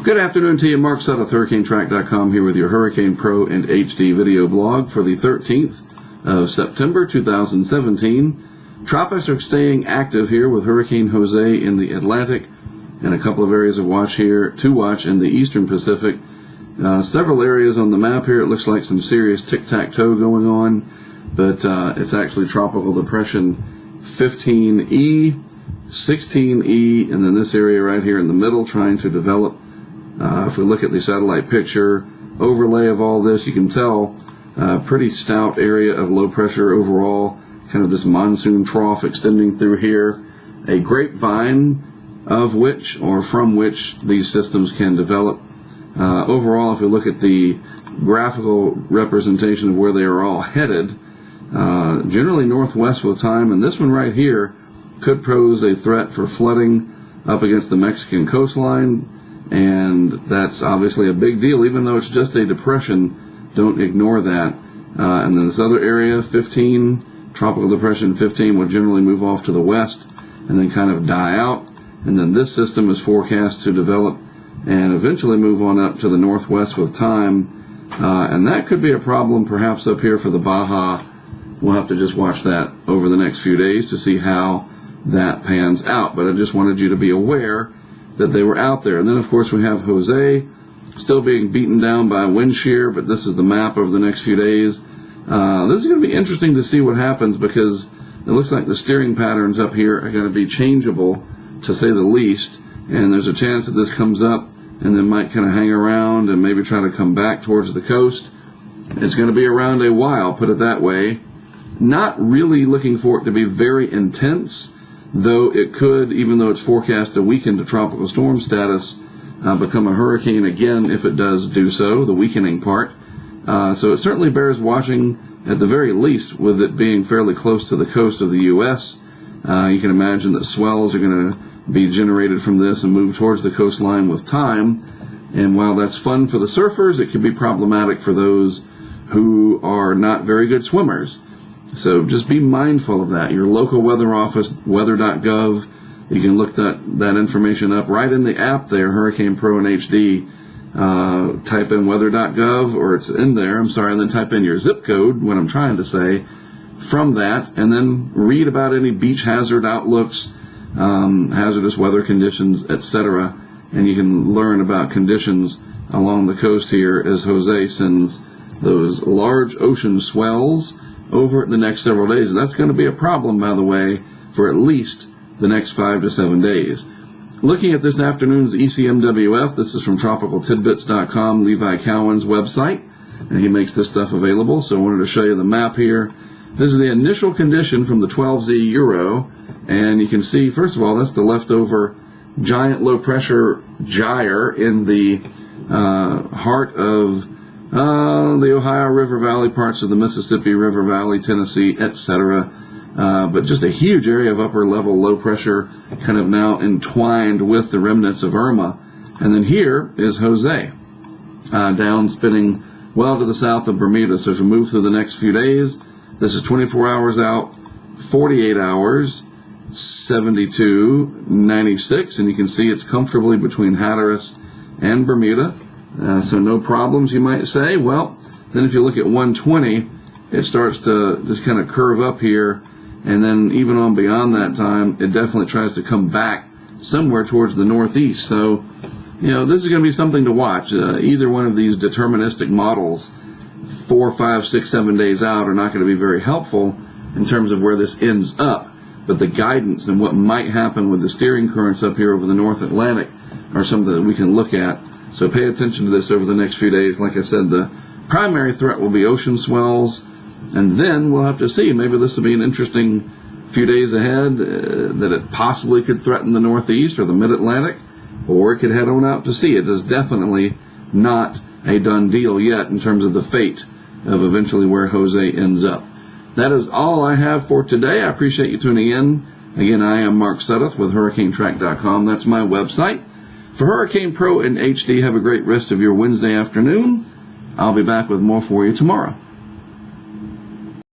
Good afternoon to you, Mark Sept, HurricaneTrack.com, here with your Hurricane Pro and HD video blog for the 13th of September 2017. Tropics are staying active here with Hurricane Jose in the Atlantic and a couple of areas of watch here to watch in the Eastern Pacific. Several areas on the map here. It looks like some serious tic-tac-toe going on, but it's actually Tropical Depression 15E, 16E, and then this area right here in the middle trying to develop. If we look at the satellite picture overlay of all this, you can tell a pretty stout area of low pressure overall, kind of this monsoon trough extending through here, a grapevine of which or from which these systems can develop. Overall, if we look at the graphical representation of where they are all headed, generally northwest with time, and this one right here could pose a threat for flooding up against the Mexican coastline. And that's obviously a big deal, even though it's just a depression. Don't ignore that. And then this other area, 15, Tropical Depression 15, will generally move off to the west and then kind of die out. And then this system is forecast to develop and eventually move on up to the northwest with time. And that could be a problem perhaps up here for the Baja. We'll have to just watch that over the next few days to see how that pans out. But I just wanted you to be aware that they were out there. And then, of course, we have Jose still being beaten down by wind shear, but this is the map over the next few days. This is going to be interesting to see what happens because it looks like the steering patterns up here are going to be changeable, to say the least, and there's a chance that this comes up and then might kind of hang around and maybe try to come back towards the coast. It's going to be around a while, put it that way. Not really looking for it to be very intense, though it could, even though it's forecast to weaken to tropical storm status, become a hurricane again if it does do so, the weakening part. So it certainly bears watching, at the very least, with it being fairly close to the coast of the U.S. You can imagine that swells are going to be generated from this and move towards the coastline with time. And while that's fun for the surfers, it can be problematic for those who are not very good swimmers. So just be mindful of that. Your local weather office, weather.gov, you can look that information up right in the app there, Hurricane Pro and HD. Type in weather.gov, or it's in there, and then type in your zip code, what I'm trying to say, from that, and then read about any beach hazard outlooks, hazardous weather conditions, etc. And you can learn about conditions along the coast here as Jose sends those large ocean swells over the next several days. And that's going to be a problem, by the way, for at least the next 5 to 7 days. Looking at this afternoon's ECMWF, this is from tropicaltidbits.com, Levi Cowan's website, and he makes this stuff available, so I wanted to show you the map here. This is the initial condition from the 12Z Euro, and you can see, first of all, that's the leftover giant low-pressure gyre in the heart of the Ohio River Valley, parts of the Mississippi River Valley, Tennessee, etc. But just a huge area of upper level low pressure kind of now entwined with the remnants of Irma. And then here is Jose, down spinning well to the south of Bermuda. So as we move through the next few days, this is 24 hours out, 48 hours, 72, 96, and you can see it's comfortably between Hatteras and Bermuda. So no problems, you might say. Well, then if you look at 120, it starts to just kind of curve up here, and then even on beyond that time, it definitely tries to come back somewhere towards the northeast. So, this is going to be something to watch. Either one of these deterministic models, 4, 5, 6, 7 days out, are not going to be very helpful in terms of where this ends up. But the guidance and what might happen with the steering currents up here over the North Atlantic are something that we can look at. So pay attention to this over the next few days. Like I said, the primary threat will be ocean swells, and then we'll have to see. Maybe this will be an interesting few days ahead, that it possibly could threaten the Northeast or the Mid-Atlantic, or it could head on out to sea. It is definitely not a done deal yet in terms of the fate of eventually where Jose ends up. That is all I have for today. I appreciate you tuning in. Again, I am Mark Sept with HurricaneTrack.com. That's my website. For Hurricane Pro and HD, have a great rest of your Wednesday afternoon. I'll be back with more for you tomorrow.